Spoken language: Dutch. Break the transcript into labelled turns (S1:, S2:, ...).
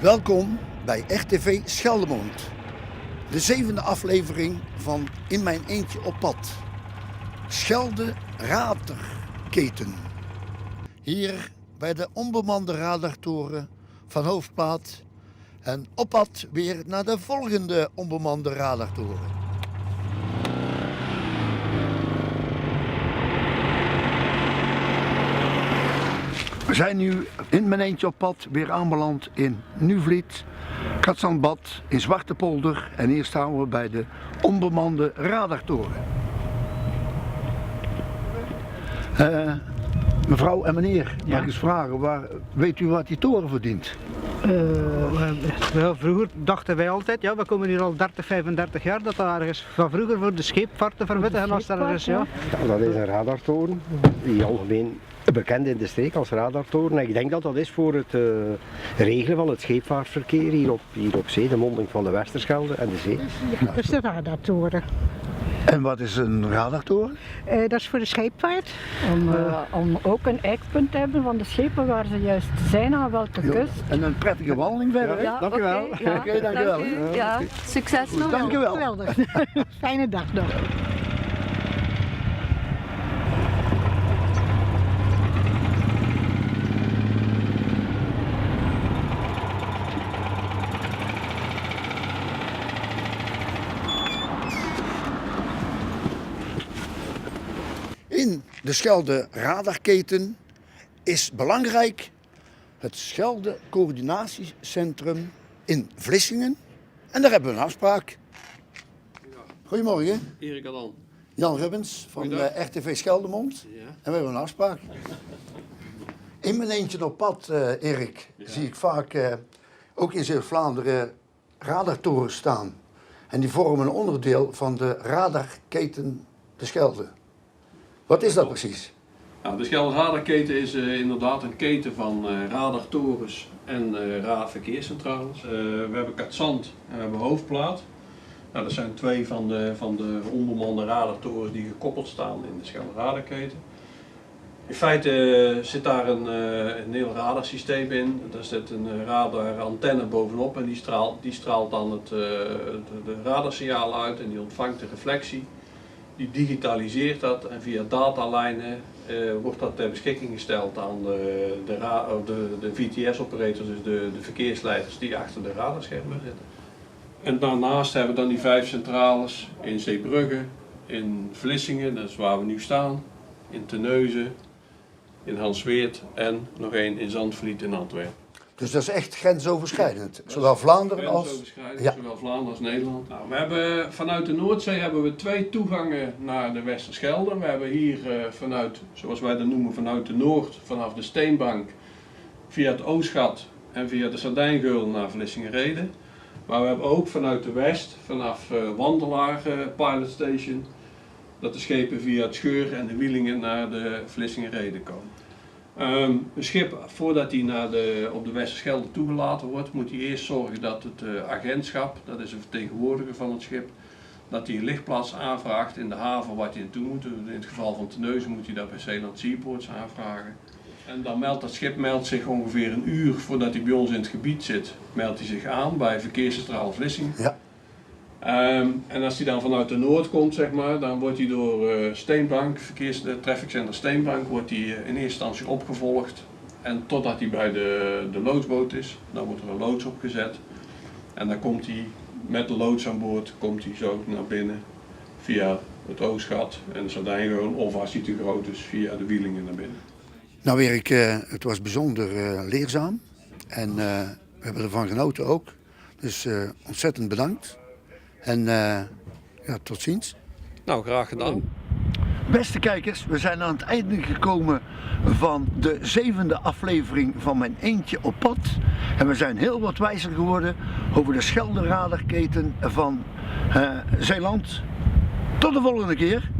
S1: Welkom bij RTV Scheldemond. De 7e aflevering van In mijn eentje op pad. Schelde Radarketen. Hier bij de onbemande radartoren van Hoofdplaat. En op pad weer naar de volgende onbemande radartoren. We zijn nu in mijn eentje op pad weer aanbeland in Nieuwvliet, Katzandbad, in Zwartepolder en hier staan we bij de onbemande radartoren. Mevrouw en meneer, mag ik eens vragen, weet u wat die toren verdient?
S2: Vroeger dachten wij altijd, ja, we komen hier al 30, 35 jaar, dat daar ergens van vroeger voor de scheepvaart te verwittigen als daar ergens, ja.
S3: Dat is een radartoren, die algemeen bekend in de streek als radartoren. En ik denk dat dat is voor het regelen van het scheepvaartverkeer hier op zee, de monding van de Westerschelde en de zee.
S4: Ja, dat is de radartoren.
S1: En wat is een radartoren?
S4: Dat is voor de scheepvaart.
S5: Om ook een eikpunt te hebben van de schepen waar ze juist zijn aan welke kust.
S1: En een prettige wandeling verder.
S5: Ja,
S3: dank u wel.
S1: Oké, dank u wel.
S5: Ja, succes nog.
S1: Dank u wel.
S4: Geweldig. Fijne dag nog.
S1: In de Schelde Radarketen is belangrijk het Schelde Coördinatiecentrum in Vlissingen. En daar hebben we een afspraak. Goedemorgen,
S6: Erik Adan.
S1: Jan Rubbens van RTV Scheldemond.
S6: Ja.
S1: En we hebben een afspraak. In mijn eentje op pad, Erik, zie ik vaak ook in Zeeuws-Vlaanderen radartorens staan. En die vormen een onderdeel van de radarketen de Schelde. Wat is dat precies?
S6: Nou, de Schelde Radarketen is inderdaad een keten van radartorens en verkeerscentrales. We hebben Katzand en we hebben Hoofdplaat. Nou, dat zijn twee van de onbemande radartorens die gekoppeld staan in de Schelde Radarketen. In feite zit daar een heel radarsysteem in. Daar zit een radarantenne bovenop en die straalt dan de radarsignaal uit en die ontvangt de reflectie. Die digitaliseert dat en via datalijnen wordt dat ter beschikking gesteld aan de VTS-operators, dus de verkeersleiders die achter de radarschermen zitten. En daarnaast hebben we dan die 5 centrales in Zeebrugge, in Vlissingen, dat is waar we nu staan, in Terneuzen, in Hansweert en nog één in Zandvliet in Antwerpen.
S1: Dus dat is echt grensoverschrijdend. Zowel Vlaanderen als... Ja.
S6: Zowel Vlaanderen als Nederland. Nou, we hebben, vanuit de Noordzee hebben we 2 toegangen naar de Westerschelde. We hebben hier vanuit, zoals wij dat noemen, vanuit de Noord, vanaf de Steenbank, via het Oostgat en via de Sardijngeul naar Vlissingen-Rheden. Maar we hebben ook vanuit de West, vanaf Wandelaar Pilot Station, dat de schepen via het Scheur en de Wielingen naar de Vlissingen-Rheden komen. Een schip, voordat hij op de Westerschelde toegelaten wordt, moet hij eerst zorgen dat het agentschap, dat is een vertegenwoordiger van het schip, dat hij een lichtplaats aanvraagt in de haven waar hij naartoe moet. In het geval van Terneuzen moet hij dat bij Zeeland Seaports aanvragen. En dan meldt dat schip zich ongeveer een uur voordat hij bij ons in het gebied zit, meldt hij zich aan bij verkeerscentrale Vlissingen. Ja. En als hij dan vanuit de Noord komt, zeg maar, dan wordt hij door Steenbank, trafficcenter Steenbank, wordt hij in eerste instantie opgevolgd. En totdat hij bij de loodsboot is, dan wordt er een loods opgezet. En dan komt hij met de loods aan boord, komt hij zo naar binnen via het Oostgat en de Sardijngeul, of als hij te groot is, via de Wielingen naar binnen.
S1: Nou Erik, het was bijzonder leerzaam en we hebben ervan genoten ook. Dus ontzettend bedankt. En ja, tot ziens.
S6: Nou, graag gedaan.
S1: Beste kijkers, we zijn aan het einde gekomen van de 7e aflevering van Mijn Eentje op Pad. En we zijn heel wat wijzer geworden over de Schelde Radarketen van Zeeland. Tot de volgende keer.